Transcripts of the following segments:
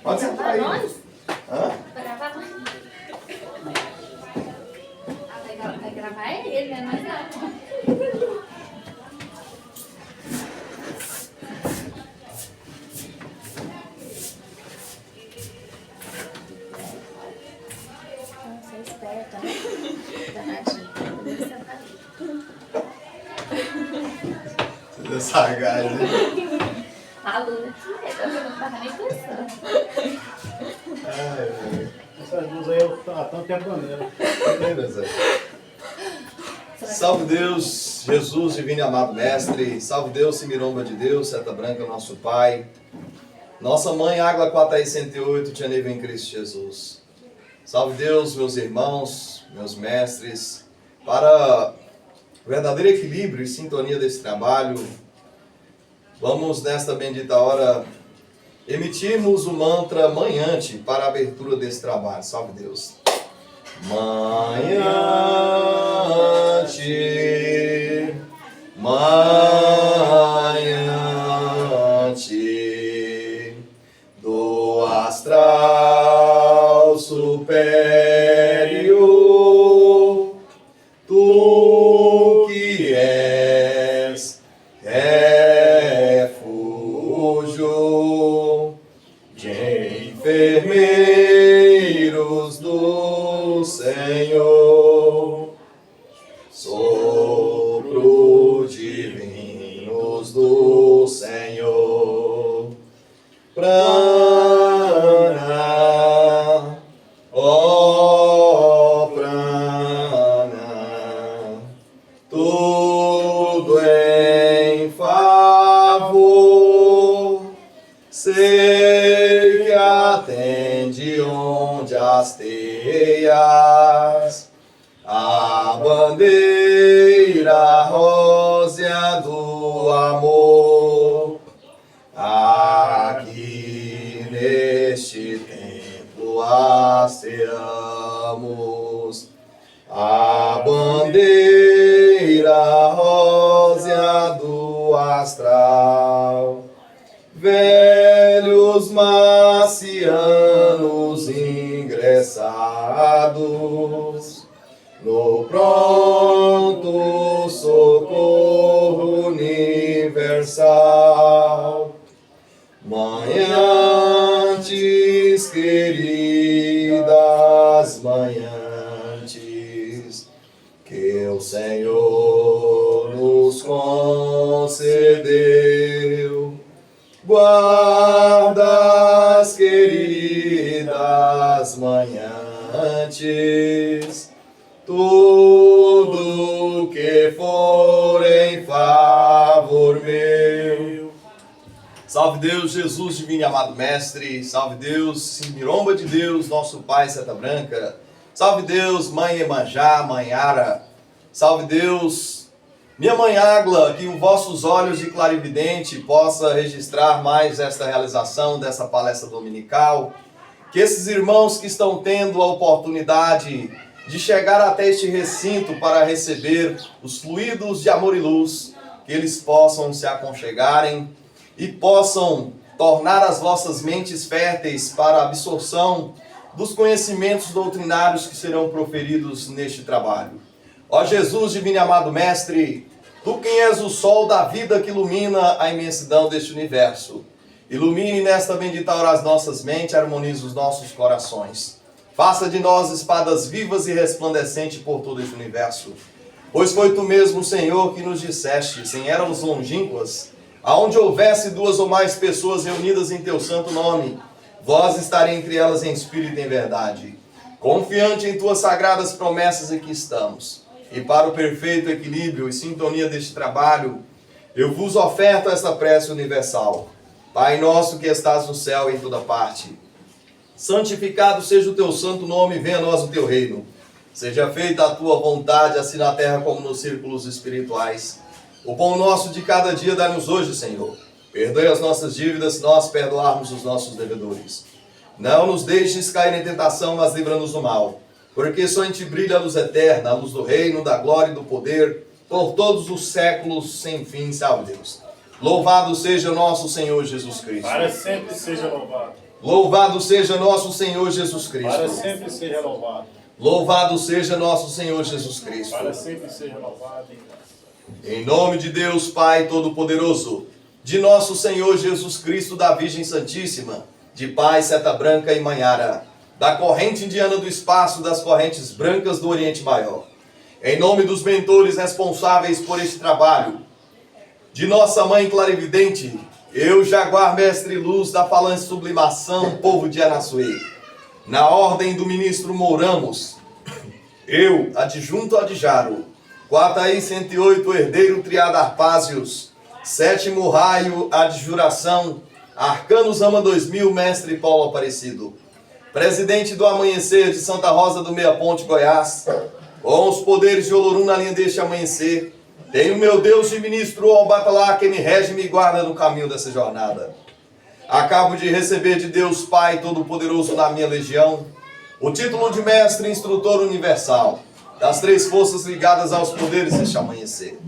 Pode sentar aí. Nós? Hã? Vai gravar nós? Vai gravar ele, né? Nós não. Você é esperta, né? Danadinho. Você é sagaz, né? A Luna aqui, eu não tava nem pensando. Essas luzes aí eu há tanto tempo mesmo. Salve Deus, Jesus, divino e amado mestre. Salve Deus, Simiromba de Deus, Seta Branca, nosso Pai. Nossa mãe, Água 468, Tia Neiva em Cristo Jesus. Salve Deus, meus irmãos, meus mestres. Para o verdadeiro equilíbrio e sintonia desse trabalho, vamos nesta bendita hora emitirmos o mantra manhante para a abertura desse trabalho. Salve Deus. Manhante, manhante do astral superior, tu que és refúgio de enfermeiros do Senhor, sopro divinos do Senhor, prana, ó prana, tudo em favor, sei que atende onde hasteias a bandeira rósea do amor. Aqui neste templo hasteamos a bandeira rósea do astral. Velhos marcianos ingressados no pronto socorro universal. Manhantes queridas, manhantes, que o Senhor nos concedeu. Guardas queridas, manhantes, tudo que for em favor meu. Salve Deus, Jesus, divino e amado mestre. Salve Deus, Simiromba de Deus, nosso Pai, Seta Branca. Salve Deus, Mãe Emanjá, Mãe Ara. Salve Deus, minha Mãe Água, que os vossos olhos de clarividente possa registrar mais esta realização dessa palestra dominical. Que esses irmãos que estão tendo a oportunidade de chegar até este recinto para receber os fluidos de amor e luz, que eles possam se aconchegarem e possam tornar as vossas mentes férteis para a absorção dos conhecimentos doutrinários que serão proferidos neste trabalho. Ó Jesus, divino e amado mestre, tu quem és o sol da vida que ilumina a imensidão deste universo, ilumine nesta bendita hora as nossas mentes, harmonize os nossos corações. Faça de nós espadas vivas e resplandecentes por todo este universo. Pois foi tu mesmo, Senhor, que nos disseste, sem éramos longínquas, aonde houvesse duas ou mais pessoas reunidas em teu santo nome, vós estarei entre elas em espírito e em verdade. Confiante em tuas sagradas promessas aqui estamos. E para o perfeito equilíbrio e sintonia deste trabalho, eu vos oferto esta prece universal. Pai nosso que estás no céu e em toda parte, santificado seja o teu santo nome, venha a nós o teu reino. Seja feita a tua vontade, assim na terra como nos círculos espirituais. O pão nosso de cada dia dá-nos hoje, Senhor. Perdoe as nossas dívidas, se nós perdoarmos os nossos devedores. Não nos deixes cair em tentação, mas livra-nos do mal. Porque só em ti brilha a luz eterna, a luz do reino, da glória e do poder, por todos os séculos sem fim, salve Deus. Louvado seja nosso Senhor Jesus Cristo. Para sempre seja louvado. Louvado seja nosso Senhor Jesus Cristo. Para sempre seja louvado. Louvado seja nosso Senhor Jesus Cristo. Para sempre seja louvado em graça. Em nome de Deus Pai Todo-Poderoso, de nosso Senhor Jesus Cristo, da Virgem Santíssima, de Pai, Seta Branca e Manhara, da corrente indiana do espaço, das correntes brancas do Oriente Maior. Em nome dos mentores responsáveis por este trabalho, de nossa Mãe Clarividente, eu, Jaguar Mestre Luz da Falange Sublimação, povo de Anaçuê. Na ordem do ministro Mouramos, eu, adjunto Adjaro, Quataí 108, herdeiro Triada Arpásios, sétimo raio, adjuração, Arcanos Ama 2000, mestre Paulo Aparecido, presidente do Amanhecer de Santa Rosa do Meia Ponte, Goiás, com os poderes de Olorum na linha deste amanhecer, tenho meu Deus de ministro Albatalá que me rege e me guarda no caminho dessa jornada. Acabo de receber de Deus Pai Todo-Poderoso na minha legião o título de mestre instrutor universal das três forças ligadas aos poderes deste amanhecer.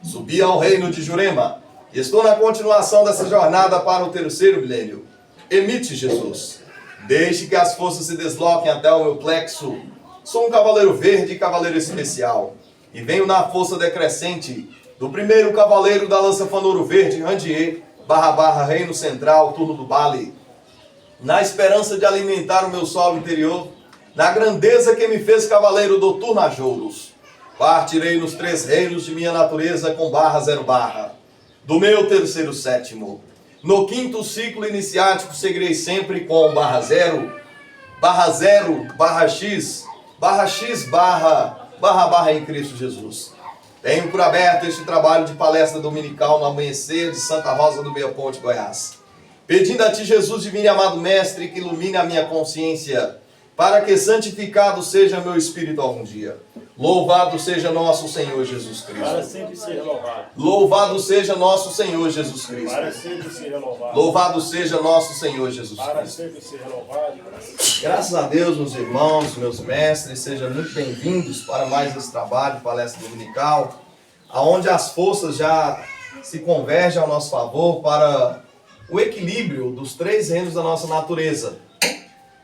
Subi ao reino de Jurema e estou na continuação dessa jornada para o terceiro milênio. Emite, Jesus. Deixe que as forças se desloquem até o meu plexo. Sou um cavaleiro verde e cavaleiro especial. E venho na força decrescente do primeiro cavaleiro da lança Fanoro Verde, Randier, / Reino Central, turno do Bale. Na esperança de alimentar o meu sol interior, na grandeza que me fez cavaleiro do Turnajouros. Partirei nos três reinos de minha natureza com /0 do meu terceiro sétimo. No quinto ciclo iniciático seguirei sempre com /0, /X, /X, // em Cristo Jesus. Tenho por aberto este trabalho de palestra dominical no amanhecer de Santa Rosa do Meia Ponte, Goiás. Pedindo a Ti, Jesus divino e amado Mestre, que ilumine a minha consciência, para que santificado seja meu espírito algum dia. Louvado seja nosso Senhor Jesus Cristo. Para sempre seja louvado. Louvado seja nosso Senhor Jesus Cristo. Para sempre seja louvado. Louvado seja nosso Senhor Jesus Para Cristo. sempre seja louvado. Graças a Deus, meus irmãos, meus mestres, sejam muito bem-vindos para mais esse trabalho de palestra dominical, onde as forças já se convergem ao nosso favor para o equilíbrio dos três reinos da nossa natureza.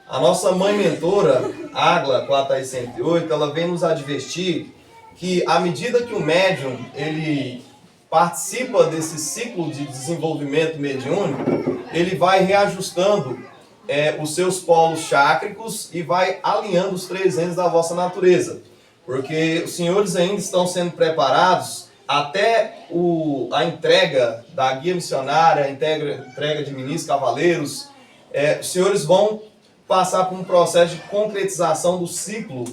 A nossa mãe mentora, Ágla, Quataí 108, ela vem nos advertir que à medida que o médium ele participa desse ciclo de desenvolvimento mediúnico, ele vai reajustando os seus polos chácricos e vai alinhando os três reinos da vossa natureza. Porque os senhores ainda estão sendo preparados até a entrega da guia missionária, a entrega de ministros, cavaleiros. Os senhores vão passar por um processo de concretização do ciclo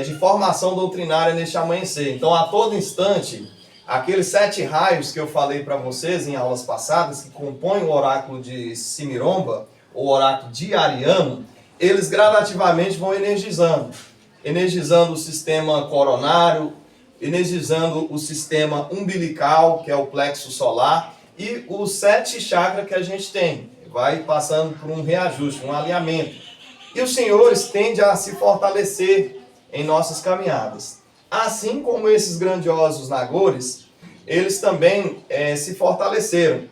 de formação doutrinária neste amanhecer. Então, a todo instante, aqueles 7 raios que eu falei para vocês em aulas passadas, que compõem o oráculo de Simiromba, ou oráculo diariano, eles gradativamente vão energizando o sistema coronário, energizando o sistema umbilical, que é o plexo solar, e os 7 chakras que a gente tem. Vai passando por um reajuste, um alinhamento. E os senhores tendem a se fortalecer em nossas caminhadas. Assim como esses grandiosos nagores, eles também se fortaleceram.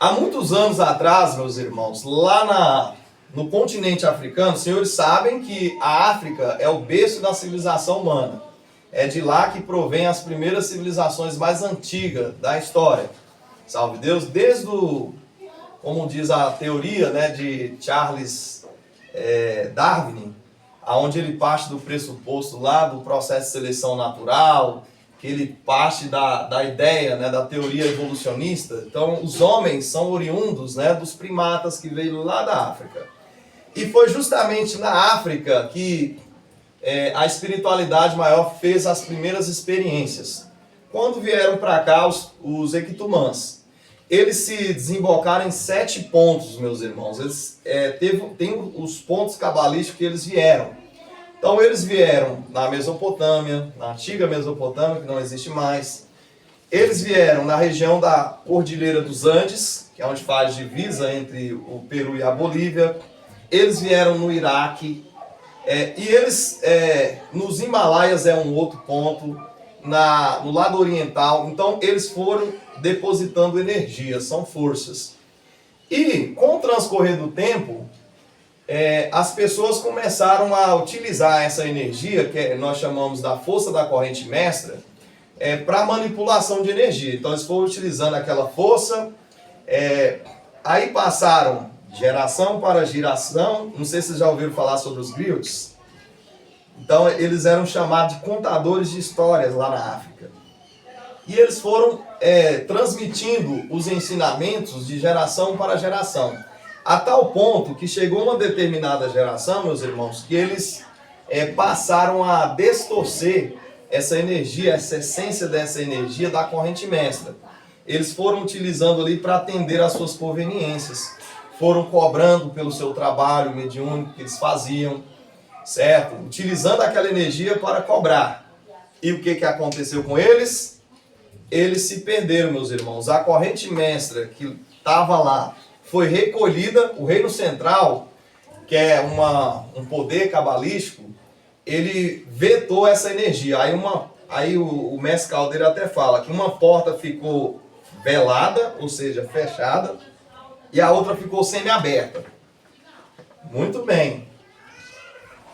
Há muitos anos atrás, meus irmãos, lá no continente africano, os senhores sabem que a África é o berço da civilização humana. É de lá que provém as primeiras civilizações mais antigas da história. Salve Deus, desde como diz a teoria, de Charles Darwin, onde ele parte do pressuposto lá do processo de seleção natural, que ele parte da ideia, da teoria evolucionista. Então, os homens são oriundos dos primatas que veio lá da África. E foi justamente na África que a espiritualidade maior fez as primeiras experiências. Quando vieram para cá os Equitumãs, eles se desembocaram em 7 pontos, meus irmãos. Eles têm os pontos cabalísticos que eles vieram. Então eles vieram na Mesopotâmia, na antiga Mesopotâmia, que não existe mais. Eles vieram na região da Cordilheira dos Andes, que é onde faz divisa entre o Peru e a Bolívia. Eles vieram no Iraque. E eles, nos Himalaias é um outro ponto, no lado oriental. Então eles foram depositando energia, são forças. E com o transcorrer do tempo, as pessoas começaram a utilizar essa energia, que nós chamamos da força da corrente mestra, para manipulação de energia. Então eles foram utilizando aquela força, aí passaram geração para geração. Não sei se vocês já ouviram falar sobre os griots. Então eles eram chamados de contadores de histórias lá na África. E eles foram transmitindo os ensinamentos de geração para geração. A tal ponto que chegou uma determinada geração, meus irmãos, que eles passaram a distorcer essa energia, essa essência dessa energia da corrente mestra. Eles foram utilizando ali para atender às suas conveniências. Foram cobrando pelo seu trabalho mediúnico que eles faziam, certo? Utilizando aquela energia para cobrar. E o que aconteceu com eles? Eles se perderam, meus irmãos. A corrente mestra que estava lá foi recolhida. O reino central, que é um poder cabalístico, ele vetou essa energia. Aí o mestre Caldeira até fala que uma porta ficou velada, ou seja, fechada, e a outra ficou semi-aberta. Muito bem.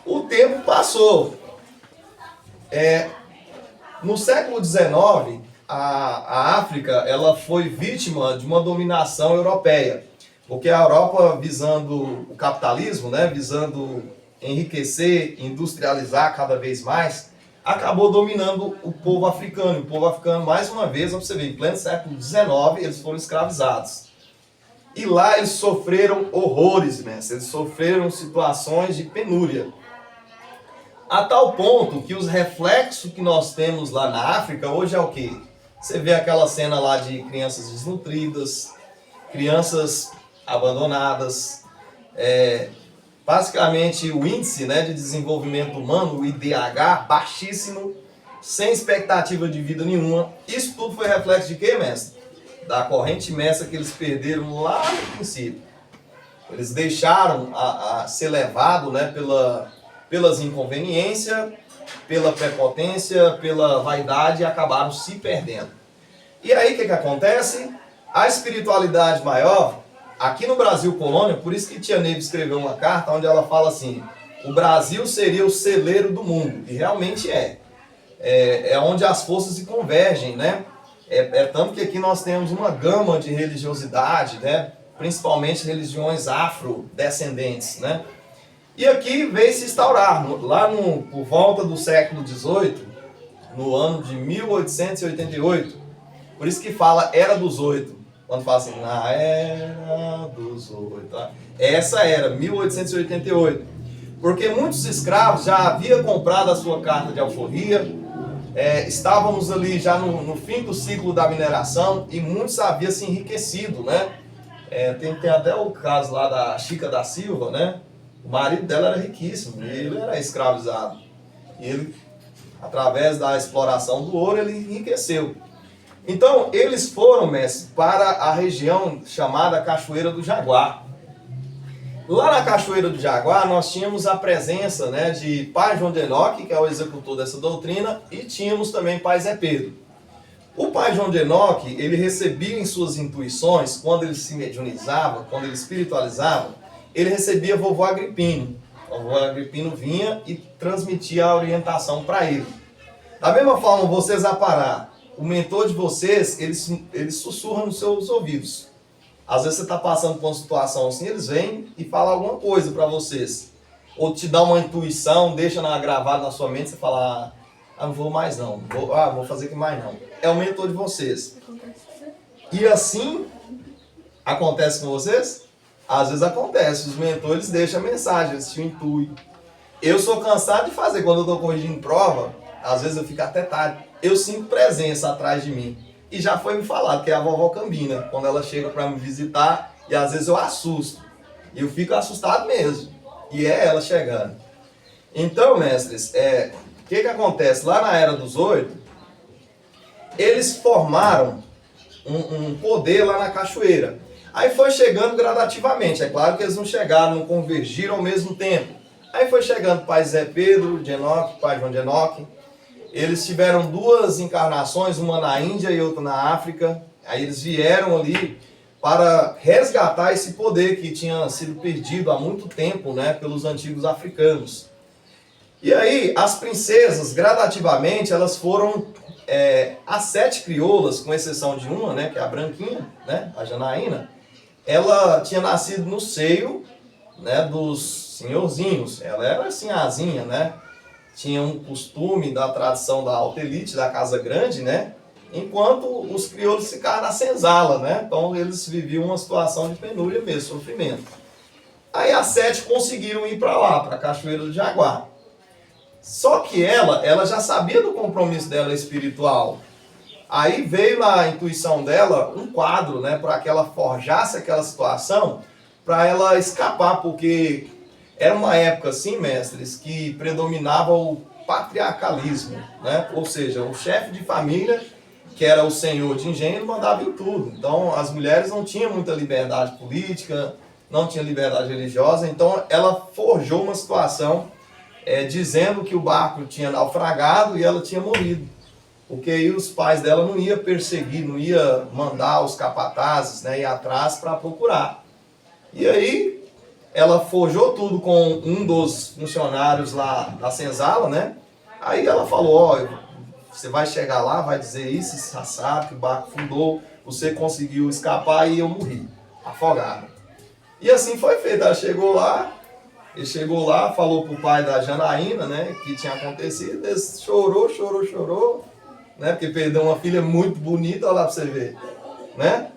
O tempo passou. No século XIX, a África ela foi vítima de uma dominação europeia. Porque a Europa, visando o capitalismo, né, visando enriquecer, industrializar cada vez mais, acabou dominando o povo africano. O povo africano, mais uma vez, você vê, em pleno século XIX, eles foram escravizados. E lá eles sofreram horrores, né? Eles sofreram situações de penúria. A tal ponto que os reflexos que nós temos lá na África hoje é o quê? Você vê aquela cena lá de crianças desnutridas, crianças abandonadas, basicamente o índice, né, de desenvolvimento humano, o IDH, baixíssimo, sem expectativa de vida nenhuma. Isso tudo foi reflexo de quê, mestre? Da corrente mestra que eles perderam lá no princípio. Eles deixaram a ser levado, né, pelas inconveniências, pela prepotência, pela vaidade, e acabaram se perdendo. E aí o que acontece? A espiritualidade maior, aqui no Brasil colônia, por isso que Tia Neve escreveu uma carta onde ela fala assim: o Brasil seria o celeiro do mundo. E realmente é onde as forças se convergem, né? Tanto que aqui nós temos uma gama de religiosidade, né? Principalmente religiões afrodescendentes, né? E aqui veio se instaurar, lá por volta do século XVIII, no ano de 1888, por isso que fala Era dos Oito, quando fala assim, na Era dos Oito, tá? Essa era 1888, porque muitos escravos já haviam comprado a sua carta de alforria, estávamos ali já no fim do ciclo da mineração e muitos haviam se enriquecido, né? Tem até o caso lá da Chica da Silva, né? O marido dela era riquíssimo, e ele era escravizado. E ele, através da exploração do ouro, ele enriqueceu. Então, eles foram, mestre, para a região chamada Cachoeira do Jaguar. Lá na Cachoeira do Jaguar, nós tínhamos a presença, né, de Pai João de Enoque, que é o executor dessa doutrina, e tínhamos também Pai Zé Pedro. O Pai João de Enoque, ele recebia em suas intuições, quando ele se mediunizava, quando ele espiritualizava, ele recebia vovô Agripino. O vovô Agripino vinha e transmitia a orientação para ele. Da mesma forma, vocês a parar, o mentor de vocês, ele sussurra nos seus ouvidos. Às vezes você está passando por uma situação assim, eles vêm e falam alguma coisa para vocês. Ou te dá uma intuição, deixa gravado na sua mente, você fala, não vou mais não, vou fazer que mais não. É o mentor de vocês. E assim, acontece com vocês? Às vezes acontece, os mentores deixam a mensagem, eles te intuem. Eu sou cansado de fazer, quando eu estou corrigindo prova, às vezes eu fico até tarde, eu sinto presença atrás de mim. E já foi me falado que é a vovó Cambina, quando ela chega para me visitar, e às vezes eu assusto. E eu fico assustado mesmo. E é ela chegando. Então, mestres, o que acontece? Lá na Era dos Oito, eles formaram um poder lá na cachoeira. Aí foi chegando gradativamente. É claro que eles não chegaram, não convergiram ao mesmo tempo. Aí foi chegando Pai Zé Pedro de Enoque, Pai João de Enoque. Eles tiveram duas encarnações, uma na Índia e outra na África. Aí eles vieram ali para resgatar esse poder que tinha sido perdido há muito tempo, né, pelos antigos africanos. E aí, as princesas, gradativamente, elas foram, as 7 crioulas, com exceção de uma, né, que é a branquinha, né, a Janaína, ela tinha nascido no seio, né, dos senhorzinhos. Ela era assim, asinha, né, tinha um costume da tradição da alta elite, da casa grande, né, enquanto os crioulos ficaram na senzala, né, então eles viviam uma situação de penúria mesmo, sofrimento. Aí as 7 conseguiram ir para lá, para a Cachoeira do Jaguar. Só que ela já sabia do compromisso dela espiritual. Aí veio na intuição dela um quadro, né, para que ela forjasse aquela situação, para ela escapar, porque era uma época, assim, mestres, que predominava o patriarcalismo, né? Ou seja, o chefe de família, que era o senhor de engenho, mandava em tudo. Então, as mulheres não tinham muita liberdade política, não tinham liberdade religiosa, então ela forjou uma situação dizendo que o barco tinha naufragado e ela tinha morrido. Porque aí os pais dela não iam perseguir, não iam mandar os capatazes, né, ir atrás para procurar. E aí ela forjou tudo com um dos funcionários lá da senzala, né? Aí ela falou, ó, você vai chegar lá, vai dizer isso, sabe, que o barco fundou, você conseguiu escapar e eu morri, afogado. E assim foi feito, ela chegou lá, ele chegou lá, falou pro pai da Janaína, né, que tinha acontecido, ele chorou, né, porque perdeu uma filha muito bonita, olha lá pra você ver, né?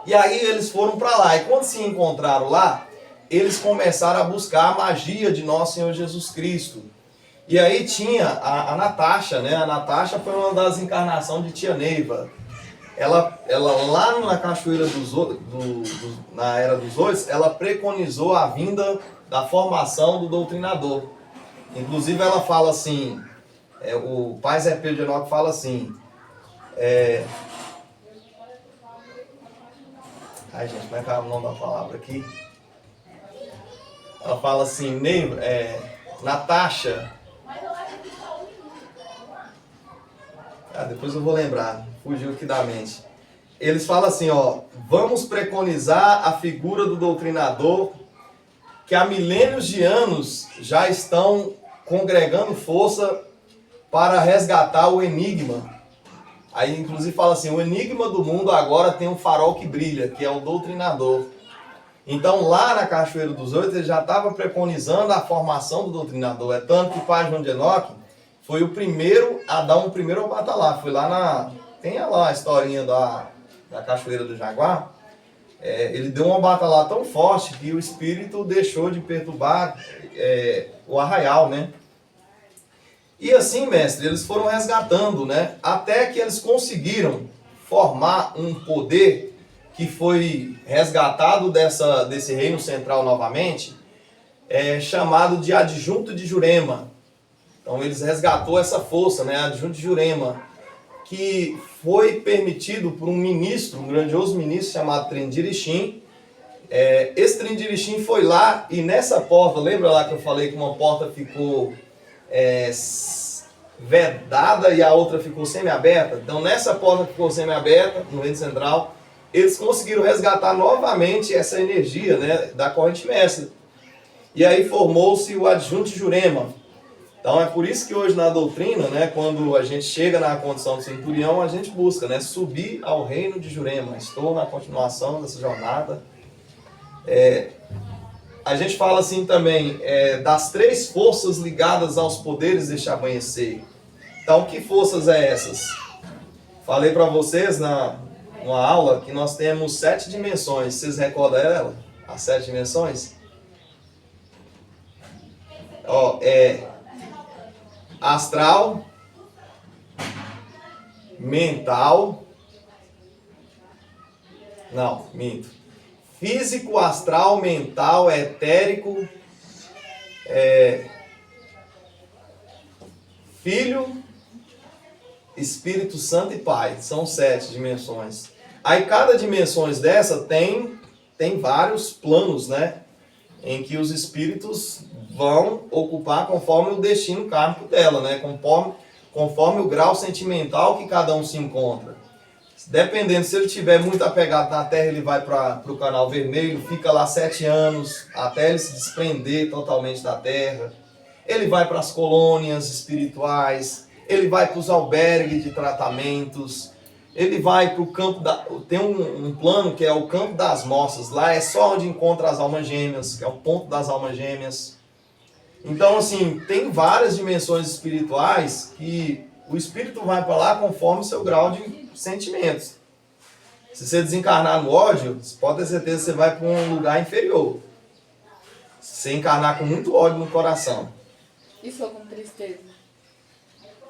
E aí eles foram para lá, e quando se encontraram lá, eles começaram a buscar a magia de Nosso Senhor Jesus Cristo. E aí tinha a Natasha, né? A Natasha foi uma das encarnações de Tia Neiva. Ela lá na Cachoeira na Era dos Oito, ela preconizou a vinda da formação do doutrinador. Inclusive ela fala assim, o pai Zé Pedro de Enoque fala assim, ai gente, como é que é o nome da palavra aqui? Ela fala assim, Natasha. Depois eu vou lembrar, fugiu aqui da mente. Eles falam assim, ó, vamos preconizar a figura do doutrinador que há milênios de anos já estão congregando força para resgatar o enigma. Aí inclusive fala assim, o enigma do mundo agora tem um farol que brilha, que é o doutrinador. Então lá na Cachoeira dos Oito ele já estava preconizando a formação do doutrinador. É tanto que o pai João de Enoque foi o primeiro a dar um primeiro batalar. Foi lá tem lá a historinha da Cachoeira do Jaguar. Ele deu um batalar tão forte que o espírito deixou de perturbar o arraial, né? E assim, mestre, eles foram resgatando, né? Até que eles conseguiram formar um poder que foi resgatado desse reino central novamente, chamado de Adjunto de Jurema. Então eles resgatou essa força, né, Adjunto de Jurema, que foi permitido por um ministro, um grandioso ministro chamado Trindirichim. Esse Trindirichim foi lá e nessa porta, lembra lá que eu falei que uma porta ficou vedada e a outra ficou semi-aberta? Então nessa porta que ficou semi-aberta, no reino central, eles conseguiram resgatar novamente essa energia, né, da corrente mestra. E aí formou-se o Adjunto de Jurema. Então é por isso que hoje na doutrina, né, quando a gente chega na condição de centurião, a gente busca, né, subir ao reino de Jurema. Estou na continuação dessa jornada. A gente fala assim também das 3 forças ligadas aos poderes deste amanhecer. Então que forças essas? Falei para vocês numa aula que nós temos 7 dimensões. Vocês recordam ela? As 7 dimensões? Astral, mental, não, minto. Físico, astral, mental, etérico, Filho, Espírito Santo e Pai. São 7 dimensões. Aí cada dimensão dessa tem vários planos, né? Em que os espíritos vão ocupar conforme o destino kármico dela, né? Conforme o grau sentimental que cada um se encontra. Dependendo, se ele estiver muito apegado na terra, ele vai para o canal vermelho, fica lá 7 anos, até ele se desprender totalmente da terra. Ele vai para as colônias espirituais, ele vai para os albergues de tratamentos, ele vai para o campo tem um plano que é o campo das moças, lá é só onde encontra as almas gêmeas, que é o ponto das almas gêmeas. Então, assim, tem várias dimensões espirituais que o espírito vai para lá conforme o seu grau de sentimentos. Se você desencarnar no ódio, você pode ter certeza que você vai para um lugar inferior. Se você encarnar com muito ódio no coração. E se for com tristeza?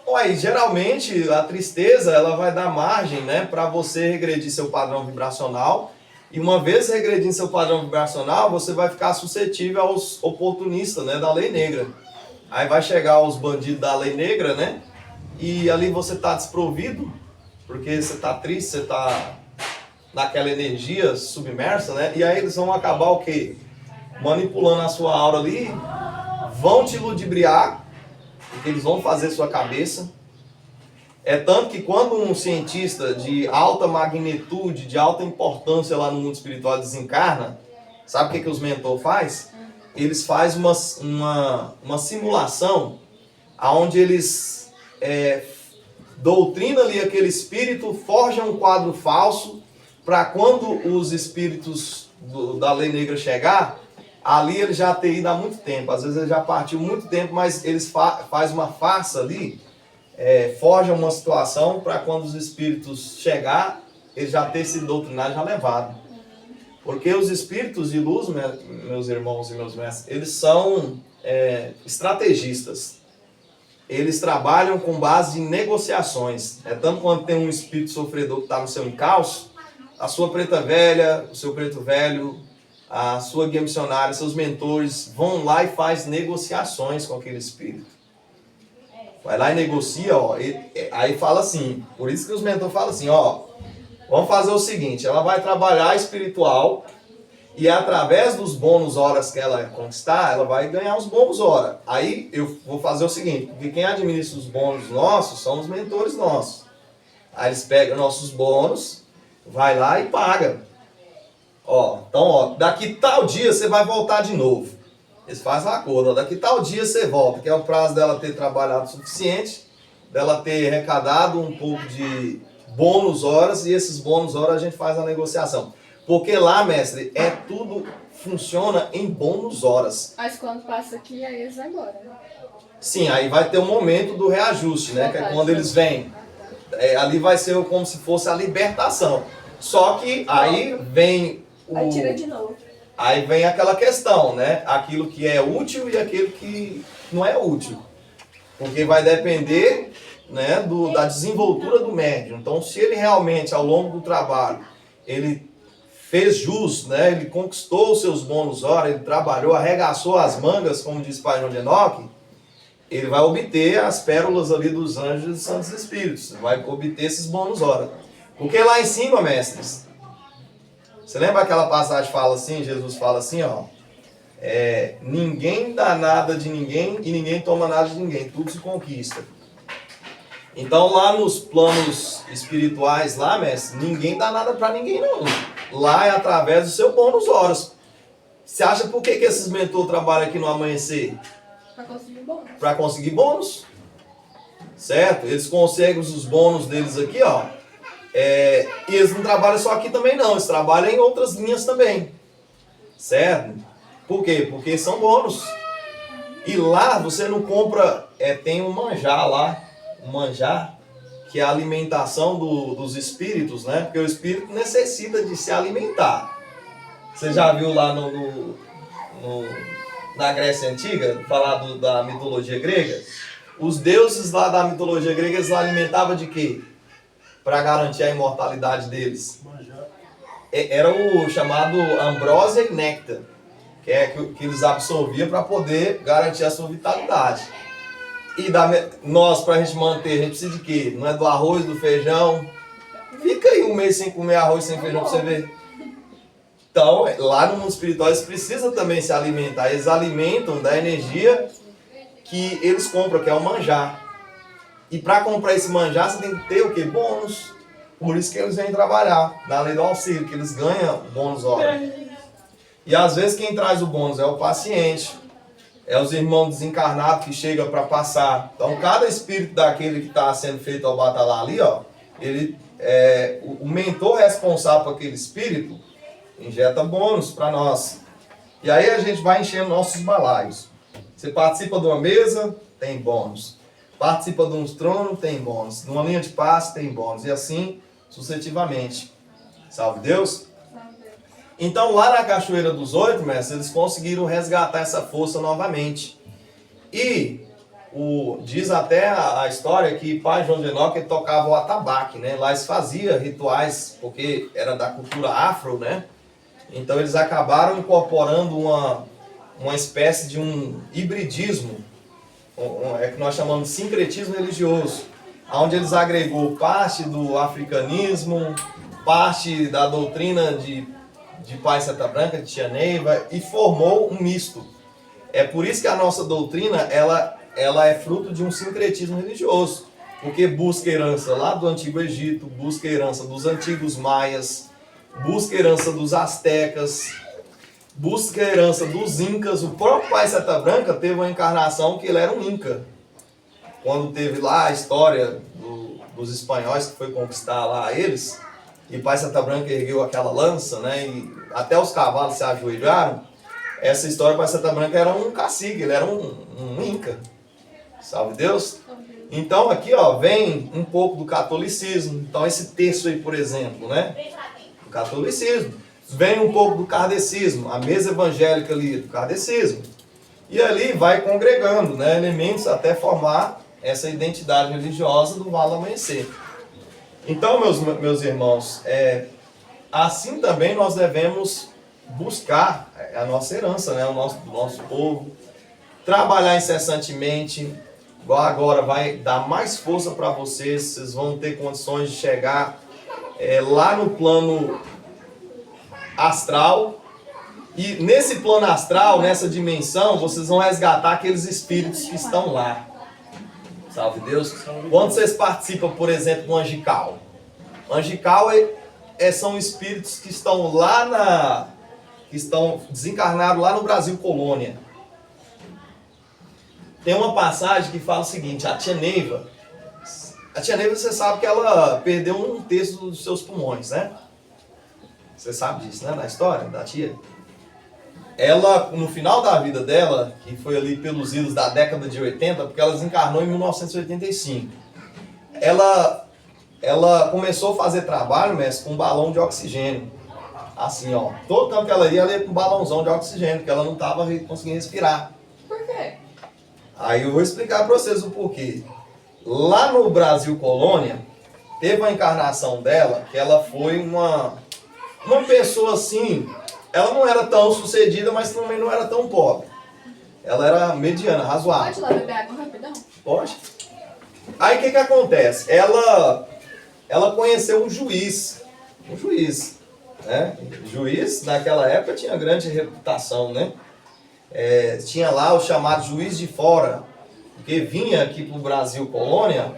Ué, geralmente a tristeza ela vai dar margem, né, para você regredir seu padrão vibracional. E uma vez regredindo seu padrão vibracional, você vai ficar suscetível aos oportunistas, né, da lei negra. Aí vai chegar os bandidos da lei negra, né? E ali você está desprovido, porque você está triste, você está naquela energia submersa, né? E aí eles vão acabar o quê? Manipulando a sua aura ali, vão te ludibriar, porque eles vão fazer sua cabeça. É tanto que quando um cientista de alta magnitude, de alta importância lá no mundo espiritual desencarna, sabe o que os mentores faz? Eles fazem uma simulação onde eles doutrinam ali aquele espírito, forjam um quadro falso, para quando os espíritos da lei negra chegar, ali ele já ter ido há muito tempo. Às vezes ele já partiu muito tempo, mas eles fazem uma farsa ali, forjam uma situação para quando os espíritos chegar, eles já ter sido doutrinados, já levado. Porque os espíritos de luz, meus irmãos e meus mestres, eles são estrategistas. Eles trabalham com base em negociações. Tanto quando tem um espírito sofredor que está no seu encalço, a sua preta velha, o seu preto velho, a sua guia missionária, seus mentores vão lá e faz negociações com aquele espírito. Vai lá e negocia, ó, aí fala assim, por isso que os mentores falam assim, ó, vamos fazer o seguinte, ela vai trabalhar espiritual e através dos bônus horas que ela conquistar, ela vai ganhar os bônus horas. Aí eu vou fazer o seguinte, porque quem administra os bônus nossos são os mentores nossos. Aí eles pegam nossos bônus, vai lá e paga. Ó, então, ó, daqui tal dia você vai voltar de novo. Eles fazem um acordo, ó, daqui tal dia você volta, que é o prazo dela ter trabalhado o suficiente, dela ter arrecadado um pouco de bônus horas, e esses bônus horas a gente faz a negociação. Porque lá, mestre, tudo funciona em bônus horas. Mas quando passa aqui, aí eles vão embora, né? Sim, aí vai ter um momento do reajuste, né? Que é quando eles vêm. Ali vai ser como se fosse a libertação. Só que aí vem Aí tira de novo. Aí vem aquela questão, né? Aquilo que é útil e aquilo que não é útil. Porque vai depender, né, da desenvoltura do médium. Então, se ele realmente, ao longo do trabalho, ele fez jus, né? Ele conquistou os seus bônus horas, ele trabalhou, arregaçou as mangas, como diz o Pai João de Enoque, ele vai obter as pérolas ali dos anjos e dos santos espíritos. Vai obter esses bônus horas. Porque lá em cima, mestres, você lembra aquela passagem que fala assim, Jesus fala assim, ó, ninguém dá nada de ninguém e ninguém toma nada de ninguém, tudo se conquista. Então lá nos planos espirituais, lá, mestre, ninguém dá nada pra ninguém não. Lá é através do seu bônus horas. Você acha por que esses mentores trabalham aqui no amanhecer? Pra conseguir bônus. Pra conseguir bônus. Certo? Eles conseguem os bônus deles aqui, ó. E eles não trabalham só aqui também não, eles trabalham em outras linhas também. Certo? Por quê? Porque são bônus. E lá você não compra, tem um manjar lá, um manjar, que é a alimentação dos espíritos, né? Porque o espírito necessita de se alimentar. Você já viu lá na Grécia Antiga, falar da mitologia grega? Os deuses lá da mitologia grega, eles alimentavam de quê? Para garantir a imortalidade deles. Era o chamado ambrósia e néctar, que eles absorviam para poder garantir a sua vitalidade. E nós, para a gente manter, a gente precisa de quê? Não é do arroz, do feijão? Fica aí um mês sem comer arroz, sem feijão, para você ver. Então, lá no mundo espiritual, eles precisam também se alimentar. Eles alimentam da energia que eles compram, que é o manjar. E para comprar esse manjar, você tem que ter o quê? Bônus. Por isso que eles vêm trabalhar na lei do auxílio, que eles ganham bônus hora. E às vezes quem traz o bônus é o paciente, é os irmãos desencarnados que chegam para passar. Então cada espírito daquele que está sendo feito ao batalhar ali, ó, ele é o mentor responsável por aquele espírito, injeta bônus para nós. E aí a gente vai enchendo nossos balaios. Você participa de uma mesa, tem bônus. Participa de um trono, tem bônus. De uma linha de passe, tem bônus. E assim sucessivamente. Salve Deus. Então lá na Cachoeira dos Oito, mestre, eles conseguiram resgatar essa força novamente. E diz até a história que Pai João de Enoque tocava o atabaque, né? Lá eles faziam rituais, porque era da cultura afro, né? Então eles acabaram incorporando uma espécie de um hibridismo, é que nós chamamos de sincretismo religioso, onde eles agregou parte do africanismo, parte da doutrina de Pai Seta Branca, de Tia Neiva, e formou um misto. É por isso que a nossa doutrina, ela é fruto de um sincretismo religioso, porque busca herança lá do Antigo Egito, busca herança dos antigos maias, busca herança dos astecas, busca herança dos incas. O próprio Pai Seta Branca teve uma encarnação que ele era um inca. Quando teve lá a história dos espanhóis que foi conquistar lá eles, e Pai Seta Branca ergueu aquela lança, né, e até os cavalos se ajoelharam. Essa história, Pai Seta Branca era um cacique, ele era um inca. Salve Deus. Então aqui, ó, vem um pouco do catolicismo. Então esse texto aí, por exemplo, né, do catolicismo. Vem um pouco do kardecismo, a mesa evangélica ali do kardecismo. E ali vai congregando, né, elementos até formar essa identidade religiosa do Vale do Amanhecer. Então, meus irmãos, assim também nós devemos buscar a nossa herança, né, o nosso povo, trabalhar incessantemente. Igual agora vai dar mais força para vocês vão ter condições de chegar lá no plano astral, e nesse plano astral, nessa dimensão, vocês vão resgatar aqueles espíritos que estão lá. Salve Deus. Quando vocês participam, por exemplo, do Angical, são espíritos que estão lá que estão desencarnados lá no Brasil Colônia. Tem uma passagem que fala o seguinte: a Tia Neiva, você sabe que ela perdeu um terço dos seus pulmões, né? Você sabe disso, né? Na história da tia. Ela, no final da vida dela, que foi ali pelos idos da década de 80, porque ela desencarnou em 1985, ela começou a fazer trabalho, mestre, com um balão de oxigênio. Assim, ó. Todo tempo que ela ia com um balãozão de oxigênio, porque ela não estava conseguindo respirar. Por quê? Aí eu vou explicar para vocês o porquê. Lá no Brasil Colônia, teve uma encarnação dela, que ela foi uma pessoa assim, ela não era tão sucedida, mas também não era tão pobre. Ela era mediana, razoável. Pode ir lá beber água rapidão? Pode. Aí o que acontece? Ela conheceu um juiz, né? O juiz, naquela época, tinha grande reputação, né? Tinha lá o chamado juiz de fora, que vinha aqui para o Brasil Colônia.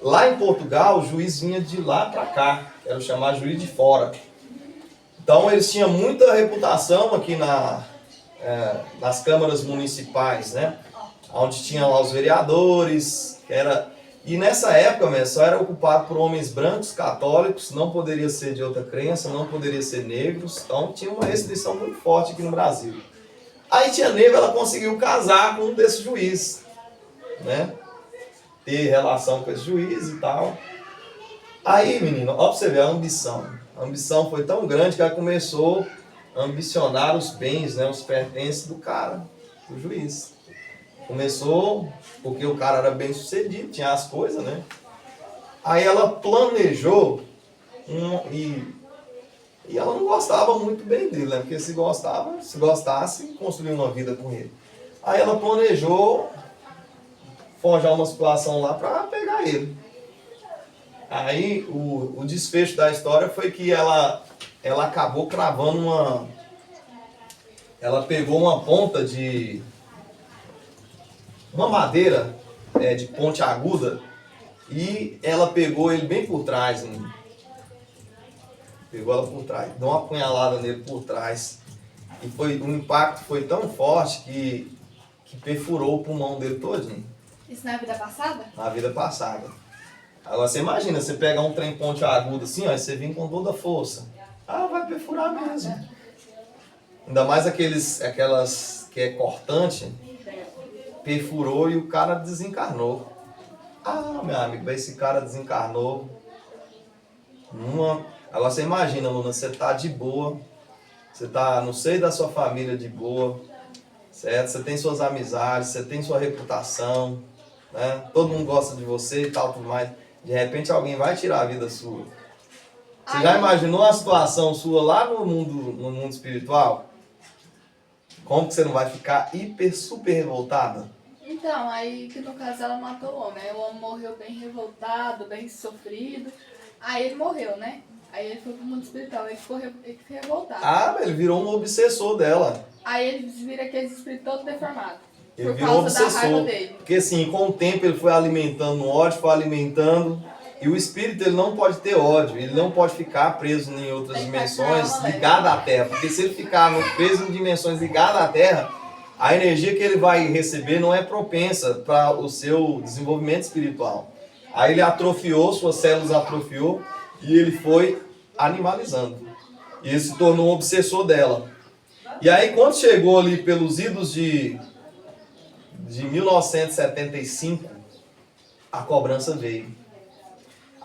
Lá em Portugal, o juiz vinha de lá para cá, era o chamado juiz de fora. Então eles tinham muita reputação aqui nas câmaras municipais, né? Onde tinham lá os vereadores, e nessa época só era ocupado por homens brancos, católicos, não poderia ser de outra crença, não poderia ser negros, então tinha uma restrição muito forte aqui no Brasil. Aí Tia Neiva, ela conseguiu casar com um desses juízes, né? Ter relação com esse juiz e tal. Aí, menino, ó pra você ver a ambição. A ambição foi tão grande que ela começou a ambicionar os bens, né, os pertences do cara, do juiz. Começou porque o cara era bem sucedido, tinha as coisas, né? Aí ela planejou e ela não gostava muito bem dele, né? Porque se gostasse, construir uma vida com ele. Aí ela planejou forjar uma situação lá para pegar ele. Aí o desfecho da história foi que ela acabou cravando ela pegou uma ponta uma madeira de ponte aguda E ela pegou ele bem por trás, né? Pegou ela por trás, deu uma apunhalada nele por trás. E o impacto foi tão forte que perfurou o pulmão dele todinho. Isso na vida passada? Na vida passada. Agora você imagina, você pegar um trem ponte agudo assim, ó, e você vir com toda a força. Ah, vai perfurar mesmo. Ainda mais aquelas que é cortante, perfurou e o cara desencarnou. Ah, meu amigo, esse cara desencarnou. Agora você imagina, Luna, você tá de boa, você tá no seio da sua família de boa, certo? Você tem suas amizades, você tem sua reputação, né? Todo mundo gosta de você e tal, tudo mais. De repente alguém vai tirar a vida sua. Você já imaginou a situação sua lá no mundo espiritual? Como que você não vai ficar super revoltada? Então, aí que no caso ela matou o homem. Aí o homem morreu bem revoltado, bem sofrido. Aí ele morreu, né? Aí ele foi pro mundo espiritual, ele ficou revoltado. Ah, ele virou um obsessor dela. Aí ele vira aquele espírito todo deformado. Ele por virou causa da raiva obsessor. dele. Porque assim, com o tempo ele foi alimentando o ódio, foi alimentando. E o espírito ele não pode ter ódio, ele não pode ficar preso em outras dimensões ligado à Terra. Porque se ele ficar preso em dimensões ligadas à Terra, a energia que ele vai receber não é propensa para o seu desenvolvimento espiritual. Aí ele atrofiou, suas células atrofiou e ele foi animalizando. E ele se tornou um obsessor dela. E aí quando chegou ali pelos idos de 1975, a cobrança veio.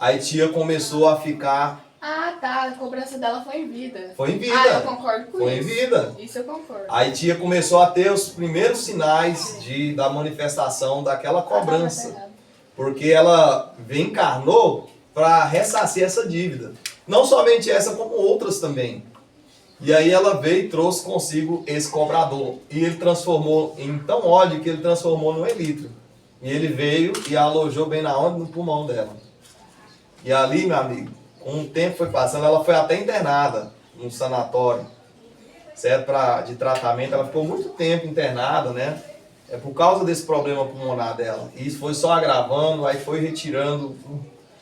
Aí tia começou a ficar... Ah, tá. A cobrança dela foi em vida. Foi em vida. Ah, eu concordo com foi isso. Foi em vida. Isso eu concordo. Aí tia começou a ter os primeiros sinais da manifestação daquela cobrança. Porque ela encarnou para ressarcir essa dívida. Não somente essa, como outras também. E aí ela veio e trouxe consigo esse cobrador. E ele transformou em tão ódio que ele transformou no elitro. E ele veio e alojou bem na onde? No pulmão dela. E ali, meu amigo, com o tempo foi passando, ela foi até internada num sanatório, certo? De tratamento. Ela ficou muito tempo internada, né? É por causa desse problema pulmonar dela. E isso foi só agravando, aí foi retirando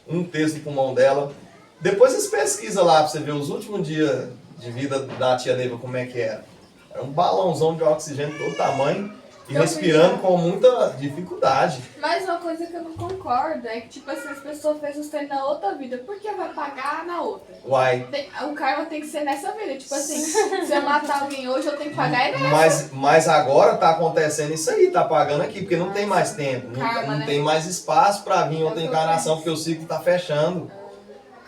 um terço do pulmão dela. Depois vocês pesquisam lá pra você ver os últimos dias de vida da tia Neiva, como é que era. Era um balãozão de oxigênio todo tamanho e respirando com muita dificuldade. Mas uma coisa que eu não concordo é que, tipo assim, as pessoas fez os treinos na outra vida, por que vai pagar na outra? Uai. O karma tem que ser nessa vida, tipo assim, se eu matar alguém hoje, eu tenho que pagar é nessa. Mas agora tá acontecendo isso aí, tá pagando aqui, porque não tem mais tempo, não tem mais espaço para vir outra encarnação, porque o ciclo tá fechando.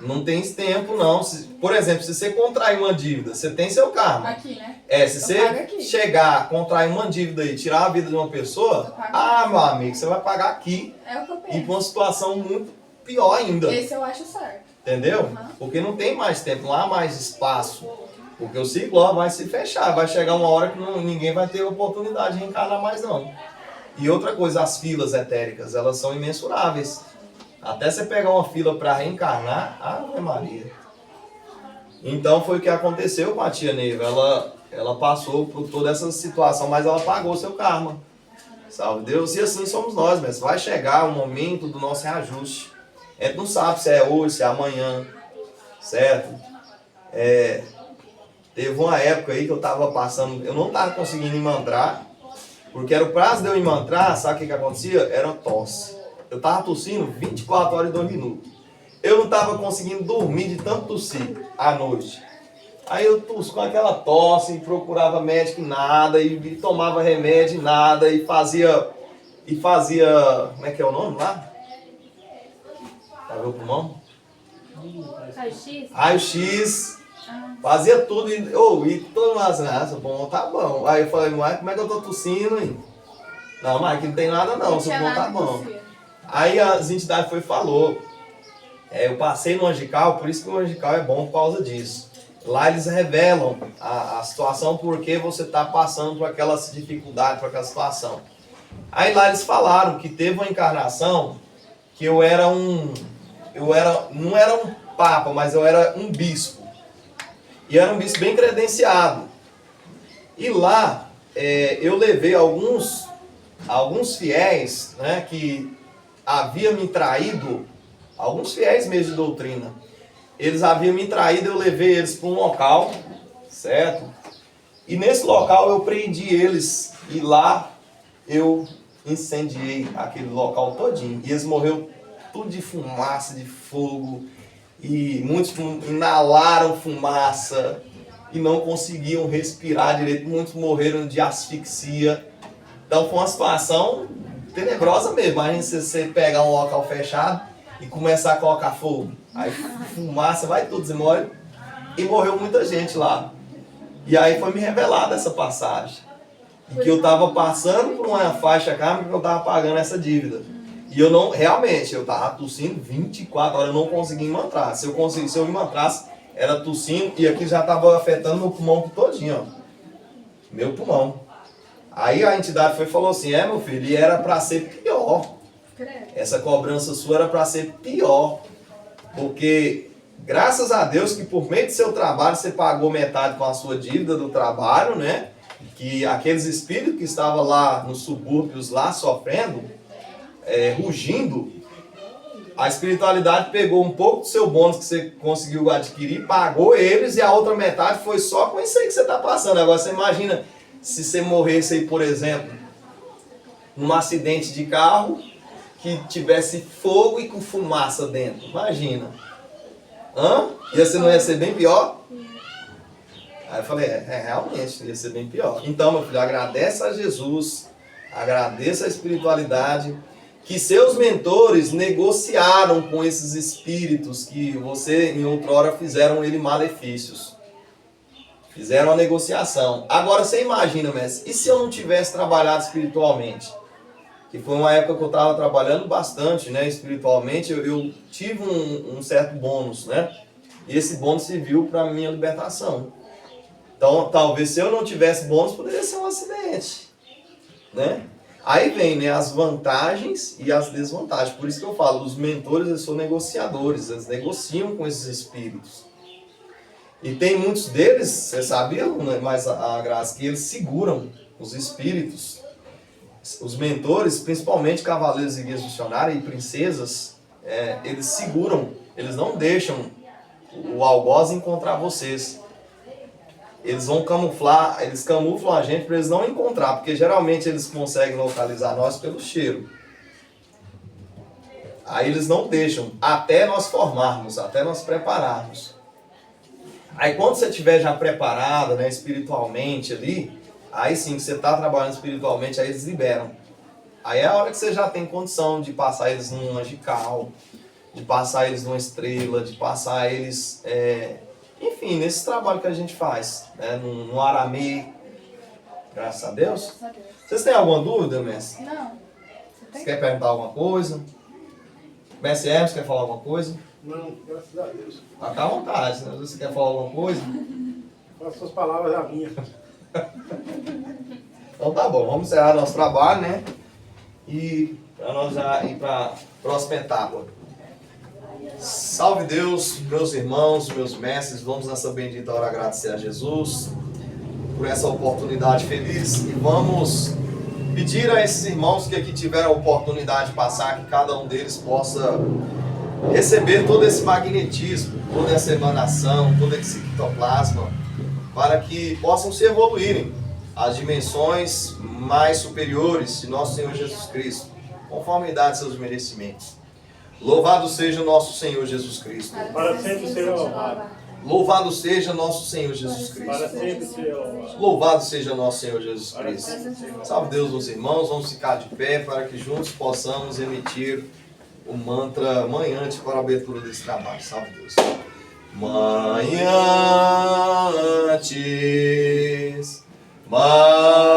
Não tem esse tempo, não. Por exemplo, se você contrair uma dívida, você tem seu karma. Aqui, né? Se você chegar, contrair uma dívida e tirar a vida de uma pessoa, meu amigo, você vai pagar aqui. É o que eu penso. E com uma situação muito pior ainda. Esse eu acho certo. Entendeu? Porque não tem mais tempo, não há mais espaço. Porque o ciclo vai se fechar, vai chegar uma hora que ninguém vai ter oportunidade de reencarnar mais não. E outra coisa, as filas etéricas, elas são imensuráveis. Até você pegar uma fila para reencarnar, Ave Maria. Então foi o que aconteceu com a tia Neiva. Ela passou por toda essa situação, mas ela pagou seu karma. Salve Deus. E assim somos nós, mas vai chegar o momento do nosso reajuste. A gente não sabe se é hoje, se é amanhã, certo? Teve uma época aí que eu tava passando, eu não tava conseguindo imantrar, porque era o prazo de eu imantrar, sabe o que acontecia? Era tosse. Eu tava tossindo 24 horas e 2 minutos. Eu não tava conseguindo dormir de tanto tossir à noite. Aí eu tosse com aquela tosse, e procurava médico e nada, e tomava remédio e nada, e fazia, como é que é o nome lá? Tá vendo o pulmão? Raio-X? Raio-X. Fazia tudo e todo mundo assim, nossa, bom, tá bom. Aí eu falei, mas como é que eu tô tossindo, hein? Não, mas aqui não tem nada não, seu bom tá bom. Aí as entidades falou, eu passei no Angical, por isso que o Angical é bom por causa disso. Lá eles revelam a situação, porque você está passando por aquela dificuldade, por aquela situação. Aí lá eles falaram que teve uma encarnação que não era um papa, mas eu era um bispo. E era um bispo bem credenciado. E lá eu levei alguns fiéis, né, que havia me traído, alguns fiéis mesmo de doutrina, eles haviam me traído, eu levei eles para um local, certo? E nesse local eu prendi eles e lá eu incendiei aquele local todinho. E eles morreram tudo de fumaça, de fogo, e muitos inalaram fumaça e não conseguiam respirar direito, muitos morreram de asfixia. Então foi uma situação tenebrosa mesmo. Imagina você pegar um local fechado e começar a colocar fogo. Aí fumaça, vai tudo, você morre. E morreu muita gente lá. E aí foi me revelada essa passagem. E que eu estava passando por uma faixa kármica que eu estava pagando essa dívida. E eu não, realmente, eu estava tossindo 24 horas, eu não conseguia imantrar. Se eu imantrasse, era tossindo e aqui já estava afetando meu pulmão todinho, ó. Meu pulmão. Aí a entidade foi e falou assim, meu filho, e era para ser pior. Essa cobrança sua era para ser pior. Porque, graças a Deus, que por meio do seu trabalho, você pagou metade com a sua dívida do trabalho, né? Que aqueles espíritos que estavam lá nos subúrbios, lá sofrendo, rugindo, a espiritualidade pegou um pouco do seu bônus que você conseguiu adquirir, pagou eles e a outra metade foi só com isso aí que você está passando. Agora você imagina se você morresse aí, por exemplo, num acidente de carro que tivesse fogo e com fumaça dentro. Imagina. E você não ia ser bem pior? Aí eu falei, realmente, ia ser bem pior. Então, meu filho, agradece a Jesus, agradeça a espiritualidade, que seus mentores negociaram com esses espíritos que você, em outrora, fizeram ele malefícios. Fizeram a negociação. Agora, você imagina, mestre, e se eu não tivesse trabalhado espiritualmente? Que foi uma época que eu estava trabalhando bastante, né, espiritualmente, eu tive um certo bônus, né? E esse bônus serviu para a minha libertação. Então, talvez se eu não tivesse bônus, poderia ser um acidente, né? Aí vem, né, as vantagens e as desvantagens. Por isso que eu falo, os mentores, eles são negociadores, eles negociam com esses espíritos. E tem muitos deles, você sabia, né, mas a graça, que eles seguram os espíritos. Os mentores, principalmente cavaleiros e guias missionários e princesas, eles seguram, eles não deixam o algoz encontrar vocês. Eles vão camuflar, eles camuflam a gente para eles não encontrar, porque geralmente eles conseguem localizar nós pelo cheiro. Aí eles não deixam, até nós formarmos, até nós prepararmos. Aí quando você estiver já preparado, né, espiritualmente ali, aí sim que você está trabalhando espiritualmente, aí eles liberam. Aí é a hora que você já tem condição de passar eles num angical, de passar eles numa estrela, de passar eles... enfim, nesse trabalho que a gente faz, né, no aramê, graças a Deus. Graças a Deus. Vocês têm alguma dúvida, mestre? Não. Você quer perguntar alguma coisa? Mestre Hermes, quer falar alguma coisa? Não, graças a Deus. Tá à vontade, né? Você quer falar alguma coisa? As suas palavras a minha. Então tá bom, vamos encerrar nosso trabalho, né? E para nós já ir para a próxima etapa. Salve Deus, meus irmãos, meus mestres, vamos nessa bendita hora agradecer a Jesus por essa oportunidade feliz e vamos pedir a esses irmãos que aqui tiveram a oportunidade de passar, que cada um deles possa receber todo esse magnetismo, toda essa emanação, todo esse ectoplasma, para que possam se evoluírem às dimensões mais superiores de nosso Senhor Jesus Cristo, conformidade de seus merecimentos. Louvado seja o nosso Senhor Jesus Cristo. Para sempre seja louvado. Louvado seja nosso Senhor Jesus Cristo. Para sempre seja louvado. Louvado seja nosso Senhor Jesus Cristo. Salve Deus, meus irmãos. Vamos ficar de pé para que juntos possamos emitir o mantra manhante para a abertura desse trabalho. Salve Deus. Manhantes, manhantes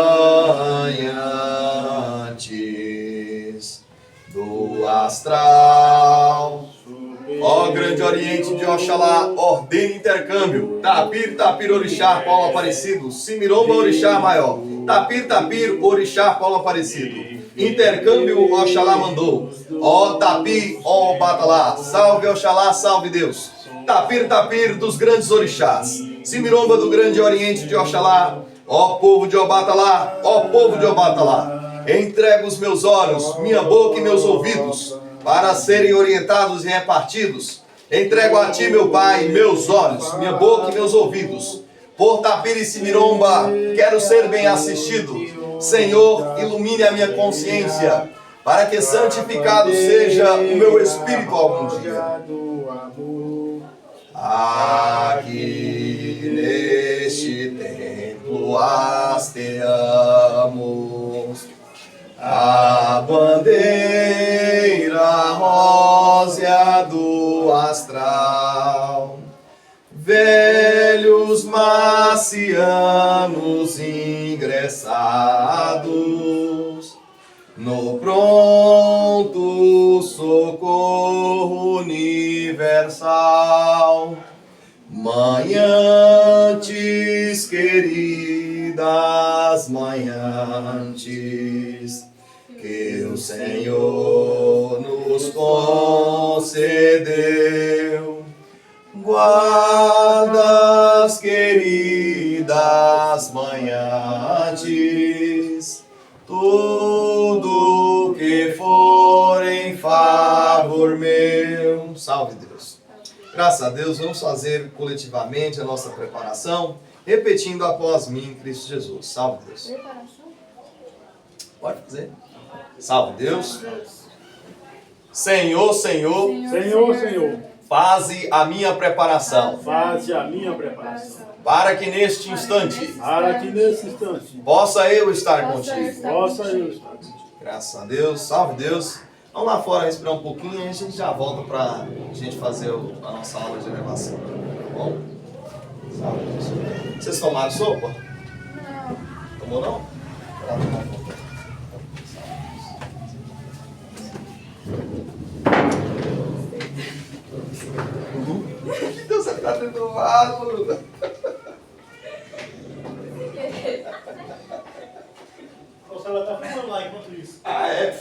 do astral, ó grande oriente de Oxalá, ordem intercâmbio. Tapir, tapir, orixá, Paulo Aparecido. Simiromba, orixá maior. Tapir, tapir, orixá, Paulo Aparecido. Intercâmbio, Oxalá mandou. Ó Tapir, ó Batalá. Salve Oxalá, salve Deus. Tapir, tapir dos grandes orixás. Simiromba do grande oriente de Oxalá. Ó povo de Obatalá, ó povo de Obatalá. Entrego os meus olhos, minha boca e meus ouvidos para serem orientados e repartidos. Entrego a ti, meu Pai, meus olhos, minha boca e meus ouvidos. Por Tapira e Cimiromba, quero ser bem assistido. Senhor, ilumine a minha consciência, para que santificado seja o meu espírito algum dia. Aqui neste templo hasteamos a bandeira rósea do astral. Velhos marcianos ingressados no pronto socorro universal. Manhantes queridas, manhantes, que o Senhor nos concedeu. Guardas queridas, manhantes, tudo que for em favor meu. Salve Deus. Graças a Deus, vamos fazer coletivamente a nossa preparação, repetindo após mim, Cristo Jesus. Salve Deus. Preparação? Pode fazer. Salve Deus. Senhor, Senhor, Senhor, Senhor, faze a minha preparação, faze a minha preparação, para que neste instante para que nesse instante possa eu estar contigo. possa eu estar contigo. Graças a Deus, salve Deus. Vamos lá fora respirar um pouquinho e a gente já volta para a gente fazer a nossa aula de elevação. Tá bom? Salve Deus. Vocês tomaram sopa? Não. Tomou não? Vai lá tomar um pouco. Então você tá dentro do vaso. Nossa, ela tá filmando lá enquanto isso. Ah, é?